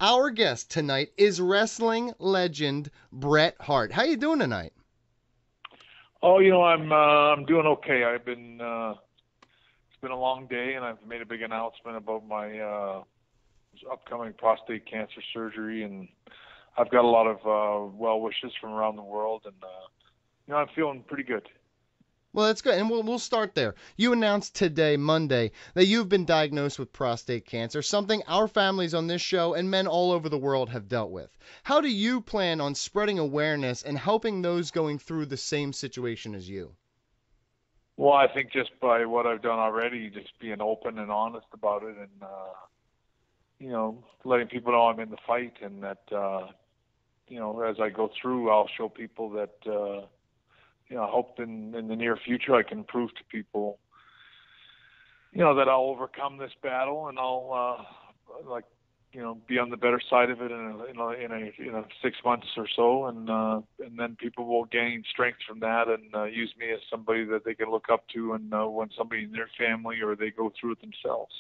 Our guest tonight is wrestling legend Bret Hart. How you doing tonight? Oh, I'm doing okay. It's been a long day, and I've made a big announcement about my upcoming prostate cancer surgery, and I've got a lot of well wishes from around the world, and I'm feeling pretty good. Well, that's good, and we'll start there. You announced today, Monday, that you've been diagnosed with prostate cancer, something our families on this show and men all over the world have dealt with. How do you plan on spreading awareness and helping those going through the same situation as you? Well, I think just by what I've done already, just being open and honest about it, and letting people know I'm in the fight, and that as I go through, I'll show people that. I hope in the near future I can prove to people, that I'll overcome this battle, and I'll be on the better side of it in 6 months or so, and then people will gain strength from that and use me as somebody that they can look up to, and when somebody in their family or they go through it themselves.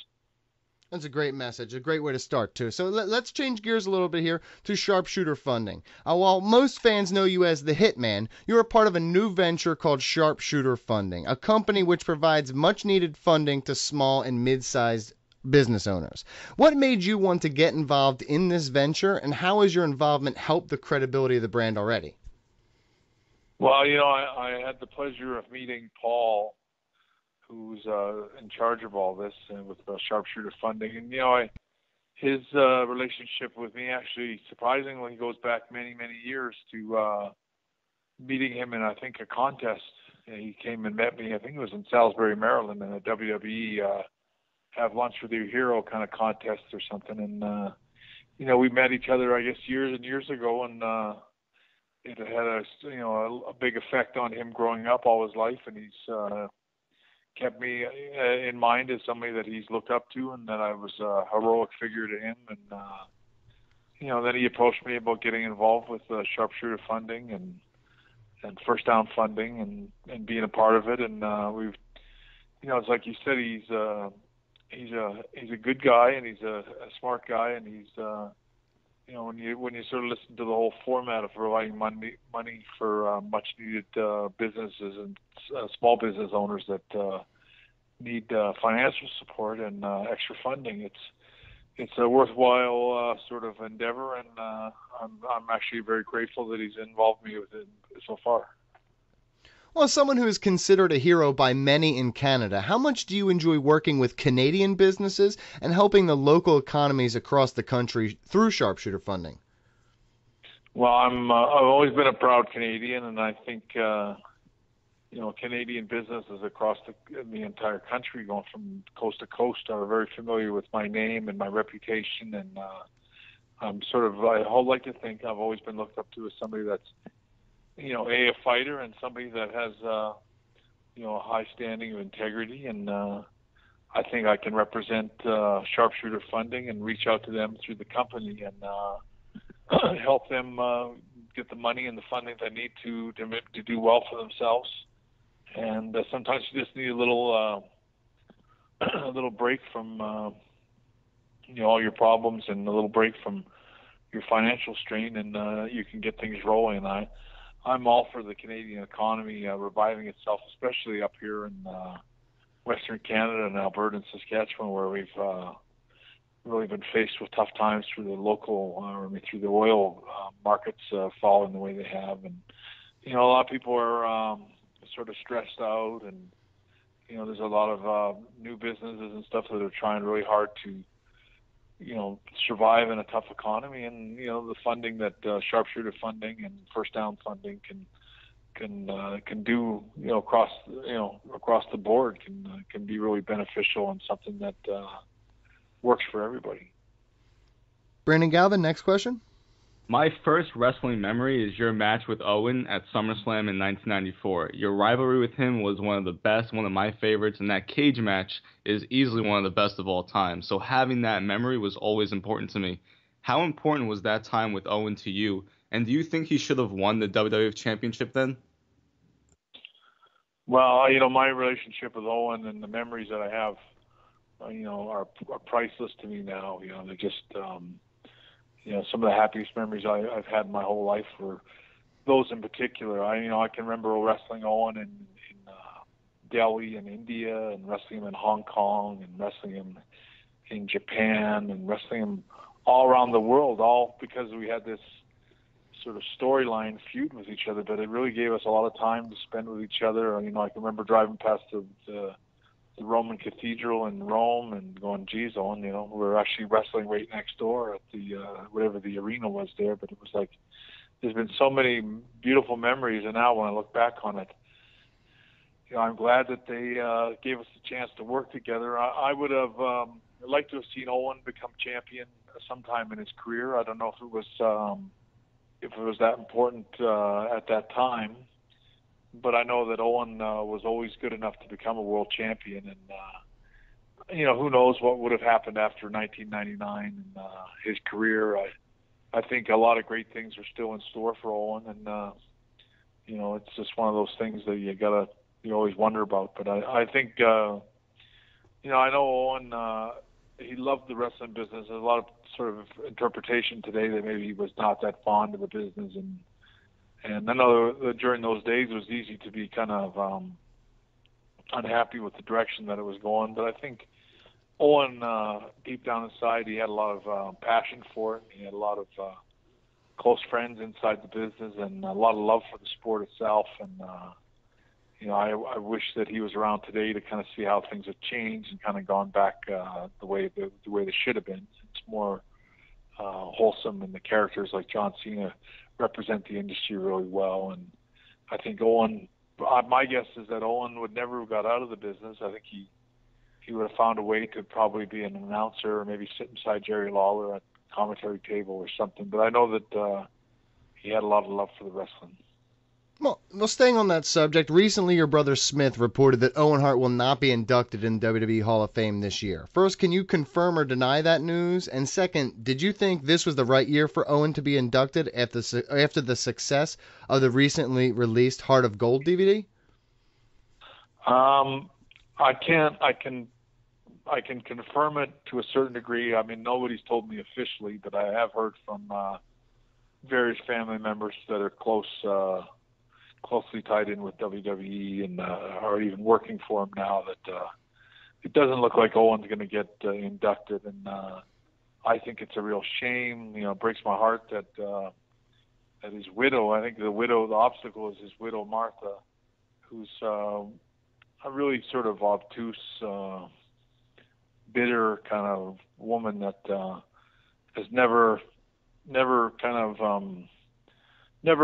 That's a great message, a great way to start, too. So let's change gears a little bit here to Sharpshooter Funding. While most fans know you as the Hitman, you're a part of a new venture called Sharpshooter Funding, a company which provides much-needed funding to small and mid-sized business owners. What made you want to get involved in this venture, and how has your involvement helped the credibility of the brand already? Well, I had the pleasure of meeting Paul, who's in charge of all this and with Sharpshooter Funding. And, his relationship with me actually surprisingly goes back many, many years to meeting him in, I think, a contest. He came and met me, I think it was in Salisbury, Maryland, in a WWE Have Lunch with Your Hero kind of contest or something. And, we met each other, I guess, years and years ago, and it had a big effect on him growing up all his life, and he's kept me in mind as somebody that he's looked up to, and that I was a heroic figure to him. And, then he approached me about getting involved with Sharpshooter Funding and First Down Funding and being a part of it. And we've, it's like you said, he's a good guy, and he's a smart guy, and he's, when you sort of listen to the whole format of providing money for much needed businesses and small business owners that need financial support and extra funding, it's a worthwhile sort of endeavor, and I'm actually very grateful that he's involved me with it so far. Well, as someone who is considered a hero by many in Canada, how much do you enjoy working with Canadian businesses and helping the local economies across the country through Sharpshooter Funding? Well, I've always been a proud Canadian, and I think Canadian businesses across the entire country, going from coast to coast, are very familiar with my name and my reputation, and I like to think I've always been looked up to as somebody that's a fighter, and somebody that has, a high standing of integrity. And I think I can represent Sharpshooter Funding and reach out to them through the company and help them get the money and the funding they need to do well for themselves. And sometimes you just need a little break from, all your problems, and a little break from your financial strain, and you can get things rolling. And I'm all for the Canadian economy reviving itself, especially up here in Western Canada and Alberta and Saskatchewan, where we've really been faced with tough times through the oil markets falling the way they have. And, a lot of people are sort of stressed out, and, there's a lot of new businesses and stuff that are trying really hard to survive in a tough economy, and the funding that Sharpshooter Funding and First Down Funding can do across the board can be really beneficial, and something that works for everybody. Brandon Galvin, next question. My first wrestling memory is your match with Owen at SummerSlam in 1994. Your rivalry with him was one of the best, one of my favorites, and that cage match is easily one of the best of all time. So having that memory was always important to me. How important was that time with Owen to you? And do you think he should have won the WWF Championship then? Well, my relationship with Owen and the memories that I have, are priceless to me now. They're just, some of the happiest memories I've had in my whole life were those in particular. I can remember wrestling Owen in Delhi and India, and wrestling him in Hong Kong, and wrestling him in Japan, and wrestling him all around the world, all because we had this sort of storyline feud with each other, but it really gave us a lot of time to spend with each other. I can remember driving past the Roman Cathedral in Rome and going, geez, Owen, we're actually wrestling right next door at the whatever the arena was there. But it was like, there's been so many beautiful memories, and now when I look back on it, I'm glad that they gave us the chance to work together. I would have liked to have seen Owen become champion sometime in his career. I don't know if it was that important at that time, but I know that Owen was always good enough to become a world champion, and who knows what would have happened after 1999 and his career. I think a lot of great things are still in store for Owen, and it's just one of those things that you always wonder about. But I think I know Owen. He loved the wrestling business. There's a lot of sort of interpretation today that maybe he was not that fond of the business, and I know that during those days it was easy to be kind of unhappy with the direction that it was going. But I think Owen, deep down inside, he had a lot of passion for it. He had a lot of close friends inside the business, and a lot of love for the sport itself. And I wish that he was around today to kind of see how things have changed and kind of gone back the way they should have been. It's more wholesome, and the characters like John Cena represent the industry really well. And I think Owen, my guess is that Owen would never have got out of the business. I think he would have found a way to probably be an announcer, or maybe sit beside Jerry Lawler at the commentary table or something. But I know that he had a lot of love for the wrestling. Well, staying on that subject, recently your brother Smith reported that Owen Hart will not be inducted in the WWE Hall of Fame this year. First, can you confirm or deny that news? And second, did you think this was the right year for Owen to be inducted after the success of the recently released Heart of Gold DVD? I can confirm it to a certain degree. I mean, nobody's told me officially, but I have heard from various family members that are closely tied in with WWE and are even working for him now, that it doesn't look like Owen's going to get inducted. And I think it's a real shame. It breaks my heart that his widow, I think the obstacle is his widow, Martha, who's a really sort of obtuse, bitter kind of woman that has never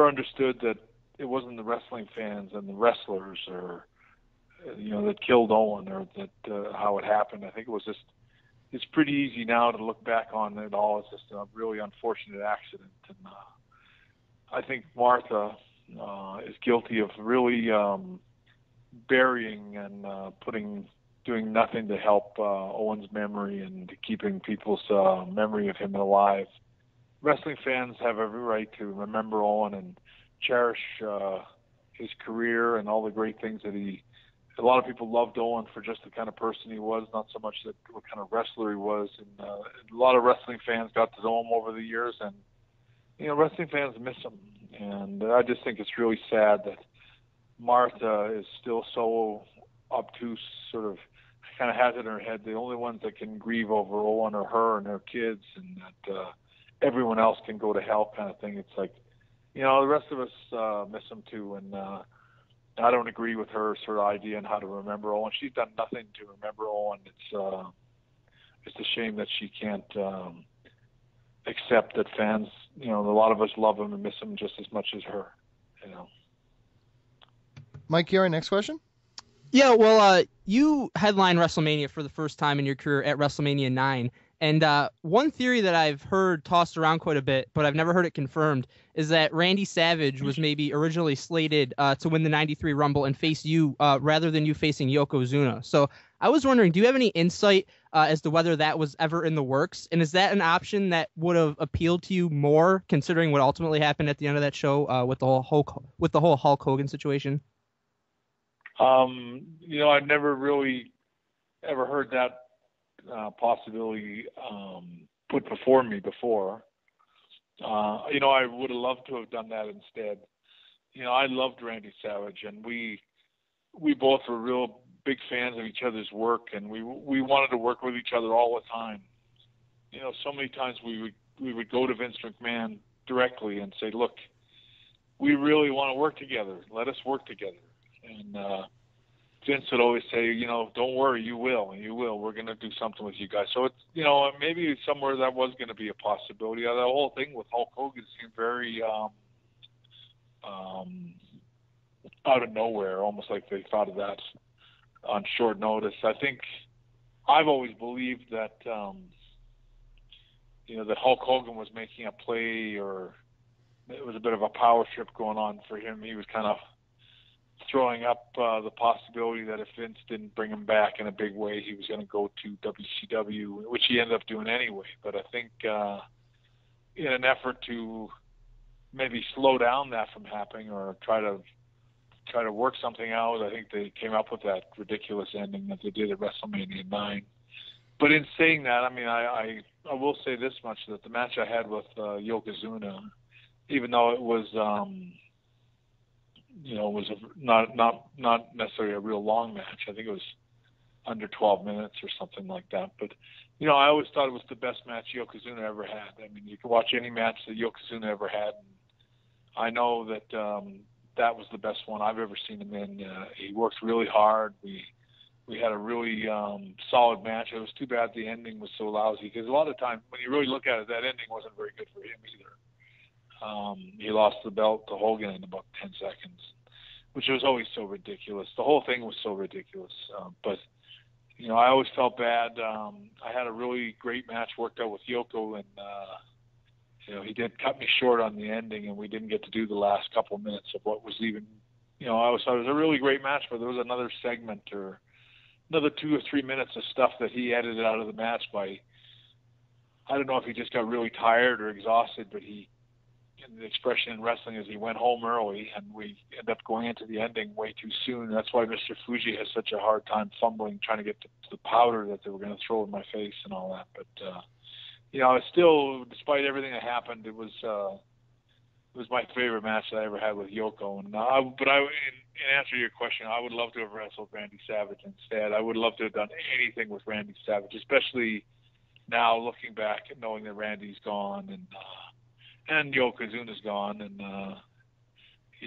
understood that it wasn't the wrestling fans and the wrestlers that killed Owen, or that how it happened. I think it's pretty easy now to look back on it all as just a really unfortunate accident. And I think Martha is guilty of really burying and doing nothing to help Owen's memory and keeping people's memory of him alive. Wrestling fans have every right to remember Owen and cherish his career and all the great things that a lot of people loved Owen for just the kind of person he was, not so much that what kind of wrestler he was. And a lot of wrestling fans got to know him over the years, and wrestling fans miss him. And I just think it's really sad that Martha is still so obtuse, sort of kind of has it in her head. The only ones that can grieve over Owen are her and her kids, and that everyone else can go to hell kind of thing. It's like, the rest of us miss him too, and I don't agree with her sort of idea on how to remember Owen. She's done nothing to remember Owen. It's a shame that she can't accept that fans, a lot of us love him and miss him just as much as her. Mike Chiari, next question. Yeah, well, you headlined WrestleMania for the first time in your career at WrestleMania 9. And one theory that I've heard tossed around quite a bit, but I've never heard it confirmed, is that Randy Savage was maybe originally slated to win the 93 Rumble and face you rather than you facing Yokozuna. So I was wondering, do you have any insight as to whether that was ever in the works? And is that an option that would have appealed to you more, considering what ultimately happened at the end of that show with the whole Hulk Hogan situation? I've never really ever heard that possibility put before me before. I would have loved to have done that instead. I loved Randy Savage, and we both were real big fans of each other's work, and we wanted to work with each other all the time. So many times we would go to Vince McMahon directly and say, look, we really want to work together. Let us work together. And Vince would always say, don't worry, you will. We're going to do something with you guys. So it's, maybe somewhere that was going to be a possibility. The whole thing with Hulk Hogan seemed very out of nowhere, almost like they thought of that on short notice. I think I've always believed that, that Hulk Hogan was making a play, or it was a bit of a power trip going on for him. He was kind of throwing up the possibility that if Vince didn't bring him back in a big way, he was going to go to WCW, which he ended up doing anyway. But I think in an effort to maybe slow down that from happening, or try to work something out, I think they came up with that ridiculous ending that they did at WrestleMania 9. But in saying that, I will say this much, that the match I had with Yokozuna, even though it was not necessarily a real long match. I think it was under 12 minutes or something like that. But, I always thought it was the best match Yokozuna ever had. You can watch any match that Yokozuna ever had, and I know that that was the best one I've ever seen him in. He worked really hard. We had a really solid match. It was too bad the ending was so lousy, because a lot of times when you really look at it, that ending wasn't very good for him either. He lost the belt to Hogan in about 10 seconds, which was always so ridiculous. The whole thing was so ridiculous. But I always felt bad. I had a really great match worked out with Yoko, and he did cut me short on the ending, and we didn't get to do the last couple of minutes of what was even, I always thought it was a really great match, but there was another segment or another 2 or 3 minutes of stuff that he edited out of the match by, I don't know if he just got really tired or exhausted, but the expression in wrestling is he went home early, and we end up going into the ending way too soon. That's why Mr. Fuji has such a hard time fumbling, trying to get to the powder that they were going to throw in my face and all that. But, it's still, despite everything that happened, it was my favorite match that I ever had with Yoko. And in answer to your question, I would love to have wrestled Randy Savage instead. I would love to have done anything with Randy Savage, especially now looking back and knowing that Randy's gone and Yokozuna's gone. And,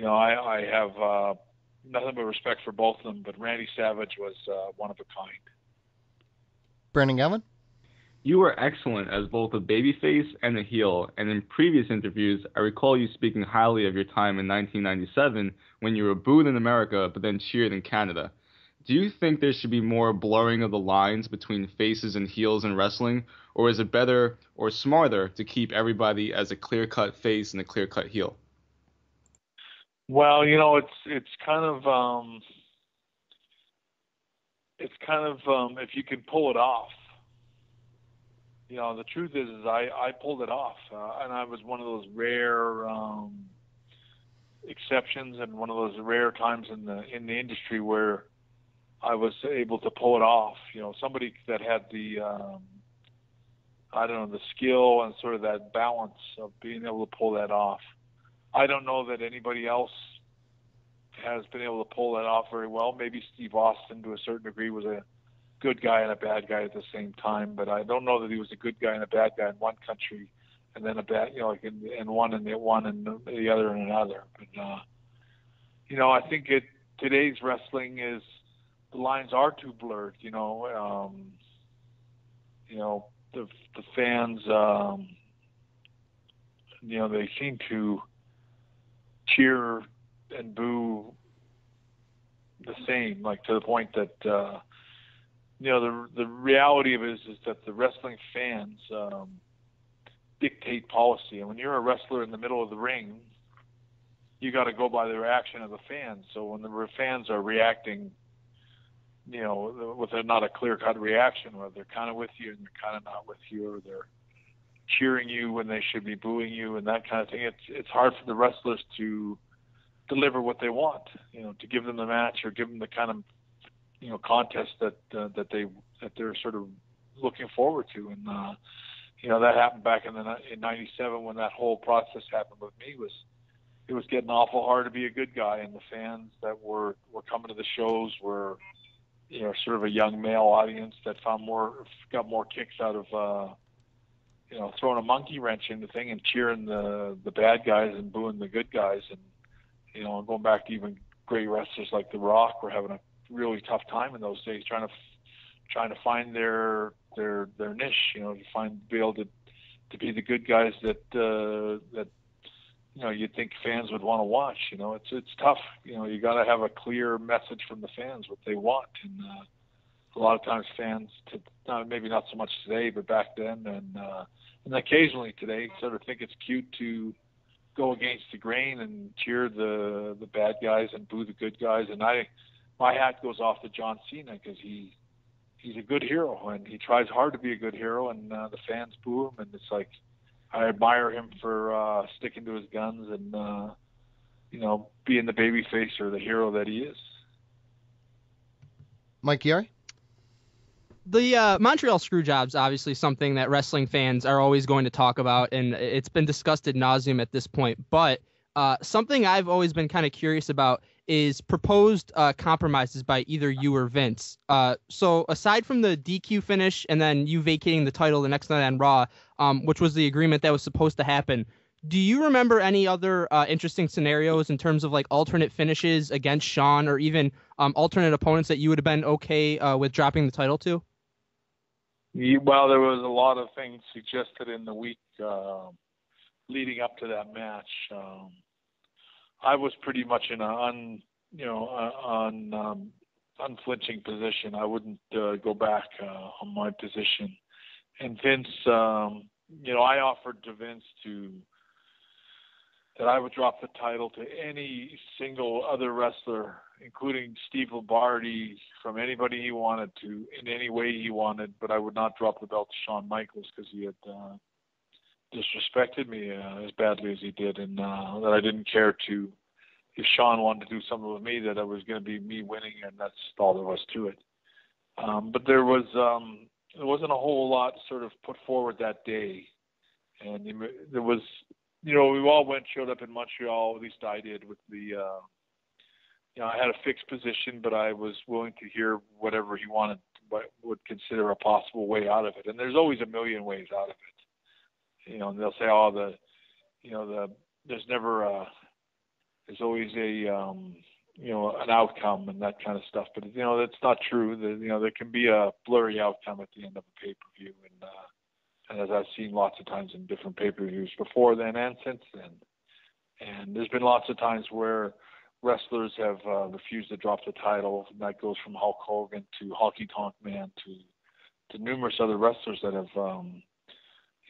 I have nothing but respect for both of them, but Randy Savage was one of a kind. Brandon Galvin? You were excellent as both a babyface and a heel, and in previous interviews, I recall you speaking highly of your time in 1997 when you were booed in America but then cheered in Canada. Do you think there should be more blurring of the lines between faces and heels in wrestling, or is it better or smarter to keep everybody as a clear-cut face and a clear-cut heel? Well, it's kind of if you can pull it off. The truth is I pulled it off, and I was one of those rare exceptions, and one of those rare times in the industry where I was able to pull it off. Somebody that had the the skill and sort of that balance of being able to pull that off. I don't know that anybody else has been able to pull that off very well. Maybe Steve Austin, to a certain degree, was a good guy and a bad guy at the same time, but I don't know that he was a good guy and a bad guy in one country, and then a bad, in one and the other in another. But I think today's wrestling is, the lines are too blurred. The fans, they seem to cheer and boo the same, like to the point that. The reality of it is that the wrestling fans dictate policy. And when you're a wrestler in the middle of the ring, you got to go by the reaction of the fans. So when the fans are reacting, with not a clear-cut reaction, where they're kind of with you and they're kind of not with you, or they're cheering you when they should be booing you and that kind of thing, it's hard for the wrestlers to deliver what they want, to give them the match or give them the kind of contest that they're sort of looking forward to. And that happened back in '97 when that whole process happened with me. It was getting awful hard to be a good guy, and the fans that were coming to the shows were, sort of a young male audience that got more kicks out of, throwing a monkey wrench in the thing and cheering the bad guys and booing the good guys. And, going back to even great wrestlers like The Rock were having a really tough time in those days, trying to find their niche, be able to be the good guys that you'd think fans would want to watch. It's tough. You got to have a clear message from the fans what they want, and a lot of times fans, maybe not so much today, but back then, and occasionally today, sort of think it's cute to go against the grain and cheer the bad guys and boo the good guys. And my hat goes off to John Cena because he's a good hero, and he tries hard to be a good hero, and the fans boo him, and it's like, I admire him for sticking to his guns and, being the babyface or the hero that he is. Mike Chiari? The Montreal Screwjob's obviously something that wrestling fans are always going to talk about, and it's been discussed ad nauseum at this point. But something I've always been kind of curious about is proposed compromises by either you or Vince. So aside from the DQ finish and then you vacating the title the next night on Raw, which was the agreement that was supposed to happen, do you remember any other interesting scenarios in terms of like alternate finishes against Shawn or even alternate opponents that you would have been okay with dropping the title to? Well, there was a lot of things suggested in the week leading up to that match. I was pretty much in an unflinching position. I wouldn't go back on my position. And Vince, I offered to Vince that I would drop the title to any single other wrestler, including Steve Lombardi, from anybody he wanted to, in any way he wanted, but I would not drop the belt to Shawn Michaels because he had disrespected me as badly as he did, and that I didn't care to, if Shawn wanted to do something with me, that it was going to be me winning, and that's all there was to it. But there wasn't a whole lot sort of put forward that day, and there was, we all showed up in Montreal, at least I did, with the, I had a fixed position, but I was willing to hear whatever he wanted, what would consider a possible way out of it. And there's always a million ways out of it. And they'll say, there's never there's always an outcome and that kind of stuff. But, that's not true. There can be a blurry outcome at the end of a pay-per-view. And as I've seen lots of times in different pay-per-views before then and since then. And there's been lots of times where wrestlers have refused to drop the title. And that goes from Hulk Hogan to Honky Tonk Man to numerous other wrestlers that have,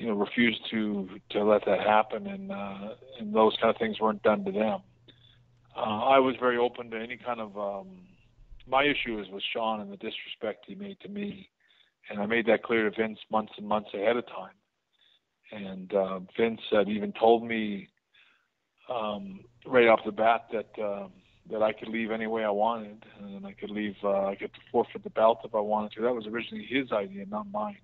refused to let that happen. And those kind of things weren't done to them. I was very open to any kind of, my issue is with Shawn and the disrespect he made to me. And I made that clear to Vince months and months ahead of time. And Vince had even told me right off the bat that I could leave any way I wanted, and I could leave. I could forfeit the belt if I wanted to. That was originally his idea, not mine.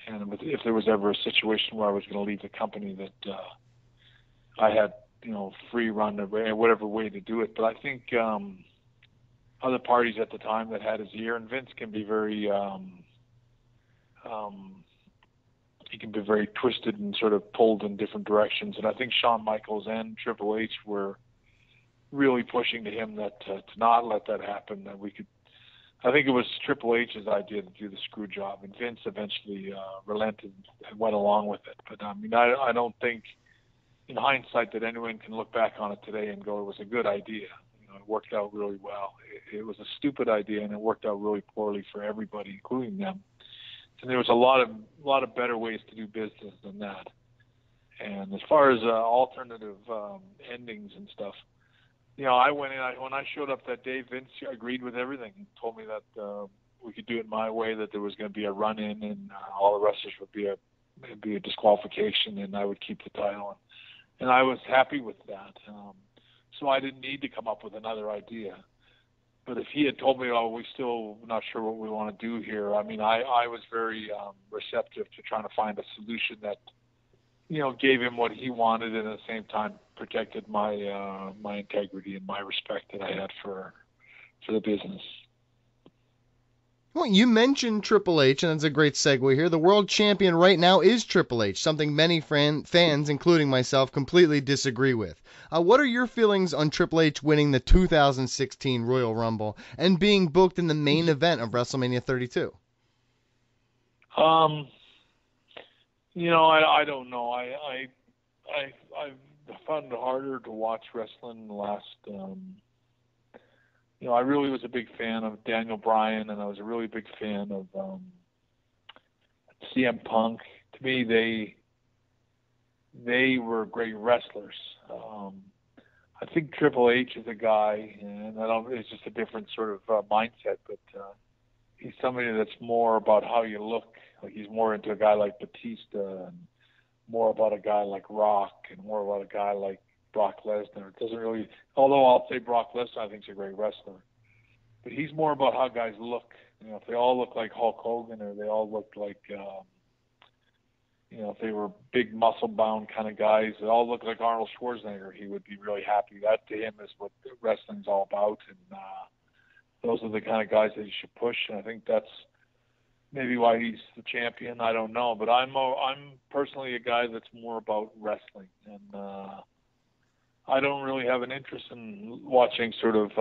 And if there was ever a situation where I was going to leave the company, that I had, free run whatever way to do it. But I think other parties at the time that had his ear, and Vince can be very, he can be very twisted and sort of pulled in different directions. And I think Shawn Michaels and Triple H were really pushing to him that to not let that happen, that we could. I think it was Triple H's idea to do the screw job, and Vince eventually relented and went along with it. But I don't think, in hindsight, that anyone can look back on it today and go, it was a good idea. It worked out really well. It was a stupid idea, and it worked out really poorly for everybody, including them. And there was a lot of better ways to do business than that. And as far as alternative endings and stuff, I went in. When I showed up that day, Vince agreed with everything. He told me that we could do it my way, that there was going to be a run-in, and all the wrestlers would be a disqualification, and I would keep the title. And I was happy with that. So I didn't need to come up with another idea. But if he had told me, oh, we still not sure what we want to do here, I mean, I was very receptive to trying to find a solution that, gave him what he wanted and at the same time protected my my integrity and my respect that I had for the business. Well, you mentioned Triple H, and that's a great segue here. The world champion right now is Triple H, something many fans, including myself, completely disagree with. What are your feelings on Triple H winning the 2016 Royal Rumble and being booked in the main event of WrestleMania 32? I don't know. I found it harder to watch wrestling in the last. I really was a big fan of Daniel Bryan, and I was a really big fan of CM Punk. To me, they were great wrestlers. I think Triple H is a guy, and it's just a different sort of mindset, but he's somebody that's more about how you look. Like he's more into a guy like Batista, and more about a guy like Rock, and more about a guy like Brock Lesnar. It doesn't really, although I'll say Brock Lesnar, I think he's a great wrestler. But he's more about how guys look. If they all look like Hulk Hogan, or they all look like, if they were big muscle-bound kind of guys, they all look like Arnold Schwarzenegger, he would be really happy. That to him is what wrestling's all about, and those are the kind of guys that you should push. And I think that's maybe why he's the champion. I don't know, but I'm personally a guy that's more about wrestling, and I don't really have an interest in watching sort of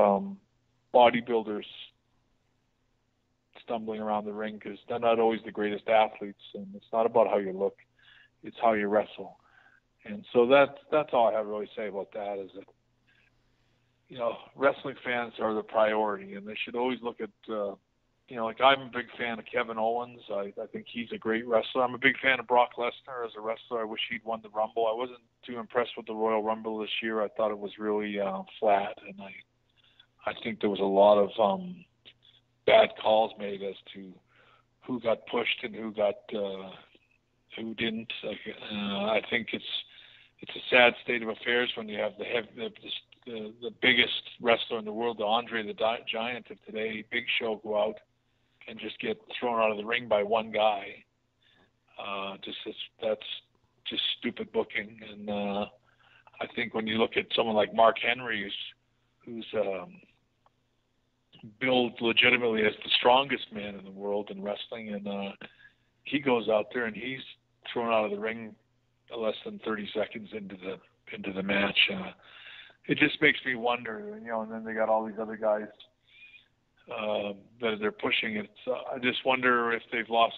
bodybuilders stumbling around the ring, because they're not always the greatest athletes, and it's not about how you look, it's how you wrestle. And so that's all I have to really say about that, is that wrestling fans are the priority, and they should always look at like I'm a big fan of Kevin Owens. I think he's a great wrestler. I'm a big fan of Brock Lesnar as a wrestler. I wish he'd won the Rumble. I wasn't too impressed with the Royal Rumble this year. I thought it was really flat, and I think there was a lot of bad calls made as to who got pushed and who didn't. I think it's a sad state of affairs when you have the biggest wrestler in the world, the Andre the Giant of today, Big Show, go out and just get thrown out of the ring by one guy. That's just stupid booking. And I think when you look at someone like Mark Henry, who's billed legitimately as the strongest man in the world in wrestling, and he goes out there and he's thrown out of the ring less than 30 seconds into the match. It just makes me wonder, and then they got all these other guys that they're pushing it. I just wonder if they've lost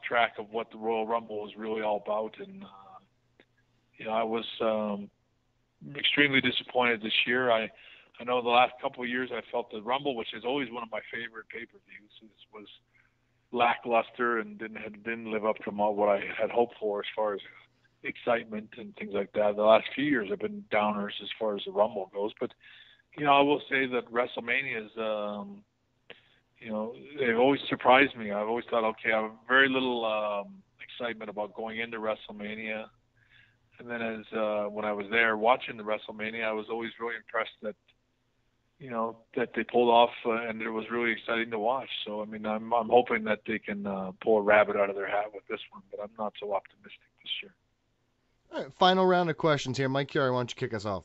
track of what the Royal Rumble is really all about. And I was extremely disappointed this year. I know the last couple of years I felt the Rumble, which is always one of my favorite pay-per-views, was lackluster and didn't live up to what I had hoped for as far as excitement and things like that. The last few years have been downers as far as the Rumble goes. But, I will say that WrestleMania is, they've always surprised me. I've always thought, okay, I have very little excitement about going into WrestleMania. And then when I was there watching the WrestleMania, I was always really impressed that they pulled off, and it was really exciting to watch. So, I mean, I'm hoping that they can pull a rabbit out of their hat with this one, but I'm not so optimistic this year. All right, final round of questions here. Mike Chiari, why don't you kick us off?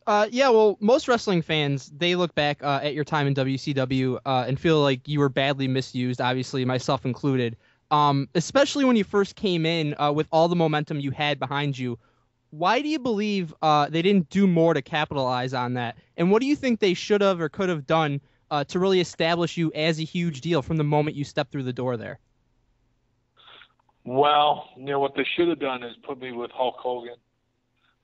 Well, most wrestling fans, they look back at your time in WCW and feel like you were badly misused, obviously, myself included, especially when you first came in with all the momentum you had behind you. Why do you believe they didn't do more to capitalize on that? And what do you think they should have or could have done to really establish you as a huge deal from the moment you stepped through the door there? Well, what they should have done is put me with Hulk Hogan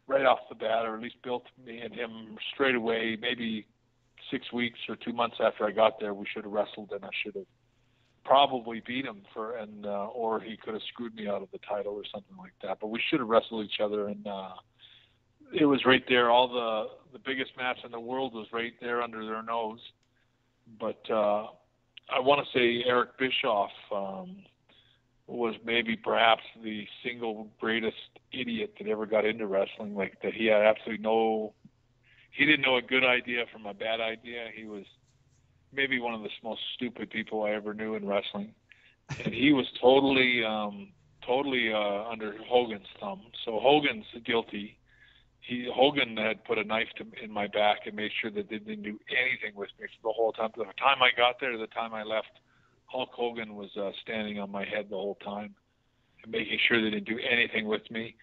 right off the bat, or at least built me and him straight away. Maybe 6 weeks or 2 months after I got there, we should have wrestled, and I should have probably beat him or he could have screwed me out of the title or something like that. But we should have wrestled each other, and it was right there. All the biggest match in the world was right there under their nose. But I want to say Eric Bischoff was maybe perhaps the single greatest idiot that ever got into wrestling. Like, that he had absolutely he didn't know a good idea from a bad idea. He was maybe one of the most stupid people I ever knew in wrestling, and he was totally under Hogan's thumb. So Hogan's guilty. Hogan had put a knife in my back and made sure that they didn't do anything with me for the whole time. From the time I got there to the time I left, Hulk Hogan was standing on my head the whole time and making sure they didn't do anything with me.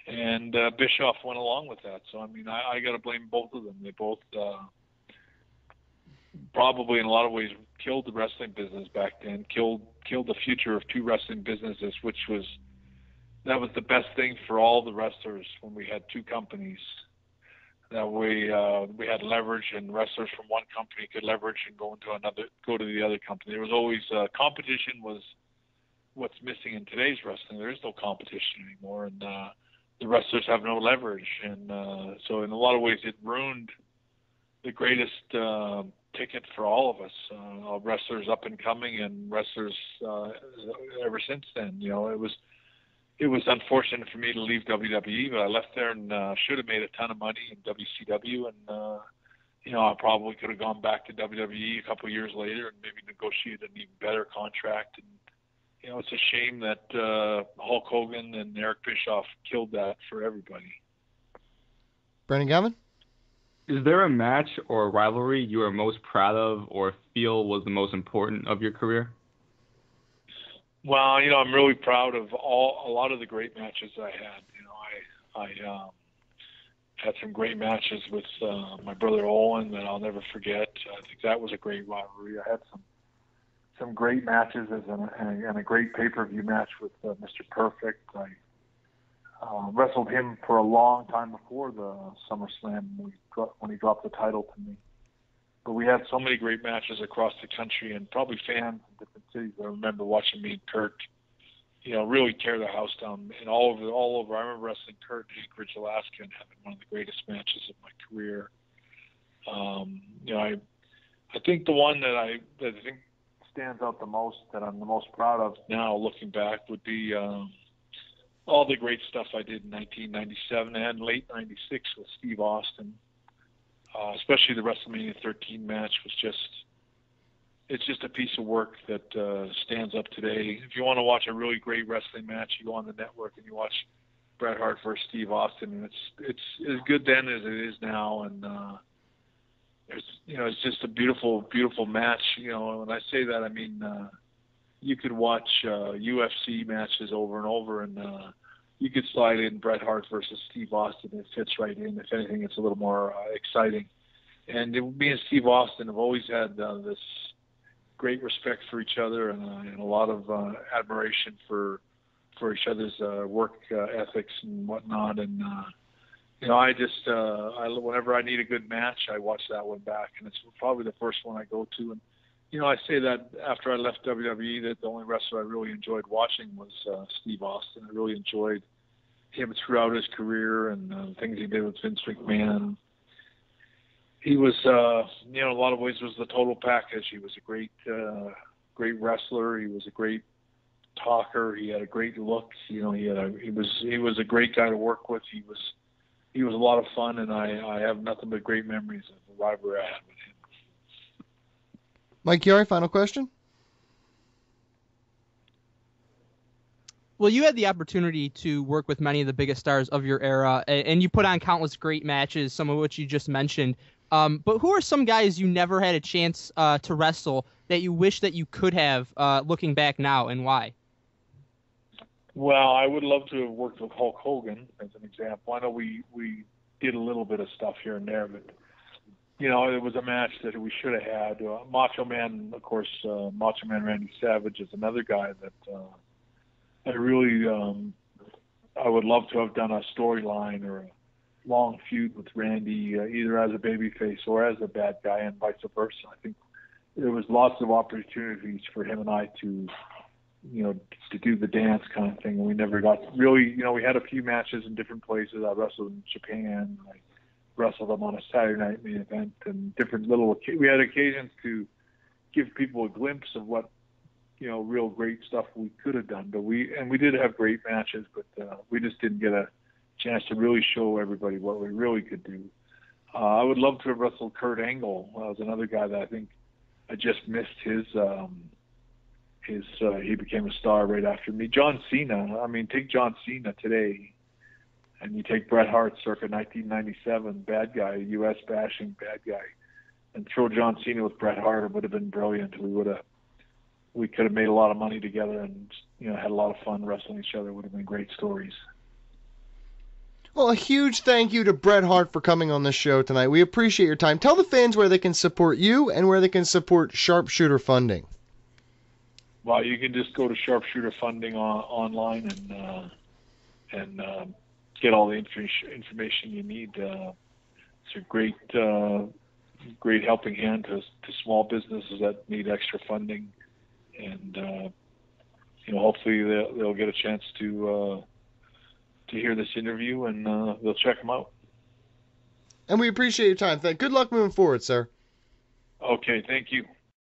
And Bischoff went along with that. So, I mean, I got to blame both of them. They both probably in a lot of ways killed the wrestling business back then, killed the future of two wrestling businesses, that was the best thing for all the wrestlers when we had two companies. That we had leverage, and wrestlers from one company could leverage and go to the other company. There was always competition was what's missing in today's wrestling. There is no competition anymore, and the wrestlers have no leverage, and so in a lot of ways it ruined the greatest ticket for all of us, wrestlers up and coming and wrestlers ever since then. You know, it was unfortunate for me to leave WWE, but I left there and should have made a ton of money in WCW, and you know, I probably could have gone back to WWE a couple of years later and maybe negotiated an even better contract. And you know, it's a shame that Hulk Hogan and Eric Bischoff killed that for everybody. Brendan Gavin? Is there a match or a rivalry you are most proud of or feel was the most important of your career? Well, you know, I'm really proud of a lot of the great matches I had. You know, I had some great matches with my brother Owen that I'll never forget. I think that was a great rivalry. I had some great matches and a great pay-per-view match with Mr. Perfect. I wrestled him for a long time before the SummerSlam when he dropped the title to me. But we had so many great matches across the country, and probably fans in different cities. I remember watching me and Kurt, you know, really tear the house down and all over. I remember wrestling Kurt in Anchorage, Alaska, and having one of the greatest matches of my career. You know, I think the one that I think stands out the most, that I'm the most proud of now, looking back, would be all the great stuff I did in 1997 and late '96 with Steve Austin. Especially the WrestleMania 13 match it's just a piece of work that stands up today. If you want to watch a really great wrestling match, you go on the network and you watch Bret Hart versus Steve Austin, and it's as good then as it is now. And it's just a beautiful, beautiful match. You know, when I say that, I mean you could watch UFC matches over and over, and you could slide in Bret Hart versus Steve Austin. It fits right in. If anything, it's a little more exciting. And me and Steve Austin have always had this great respect for each other and a lot of admiration for each other's work ethics and whatnot. And you know, whenever I need a good match, I watch that one back, and it's probably the first one I go to. And you know, I say that after I left WWE, that the only wrestler I really enjoyed watching was Steve Austin. I really enjoyed him throughout his career and things he did with Vince McMahon. He was, you know, in a lot of ways was the total package. He was a great wrestler. He was a great talker. He had a great look. You know, he was a great guy to work with. He was a lot of fun, and I have nothing but great memories of the rivalry I had with him. Mike Chiari, final question. Well, you had the opportunity to work with many of the biggest stars of your era, and you put on countless great matches, some of which you just mentioned. But who are some guys you never had a chance to wrestle that you wish that you could have, looking back now, and why? Well, I would love to have worked with Hulk Hogan, as an example. I know we did a little bit of stuff here and there, but you know, it was a match that we should have had. Macho Man, of course, Macho Man Randy Savage is another guy that I really I would love to have done a storyline or a long feud with Randy, either as a babyface or as a bad guy, and vice versa. I think there was lots of opportunities for him and I to, you know, to do the dance kind of thing. And we never got really, you know, we had a few matches in different places. I wrestled in Japan. I wrestled them on a Saturday night main event, and different we had occasions to give people a glimpse of what, you know, real great stuff we could have done. But we did have great matches, but we just didn't get a chance to really show everybody what we really could do. I would love to have wrestled Kurt Angle. That was another guy that I think I just missed his. He became a star right after me. John Cena. I mean, take John Cena today, and you take Bret Hart circa 1997, bad guy, U.S. bashing bad guy, and throw John Cena with Bret Hart. It would have been brilliant. We could have made a lot of money together, and had a lot of fun wrestling each other. It would have been great stories. Well, a huge thank you to Bret Hart for coming on the show tonight. We appreciate your time. Tell the fans where they can support you and where they can support Sharpshooter Funding. Well, you can just go to Sharpshooter Funding online and get all the information you need. It's a great helping hand to small businesses that need extra funding, and hopefully they'll get a chance to hear this interview, and they'll check them out. And we appreciate your time. Good luck moving forward, sir. Okay, thank you.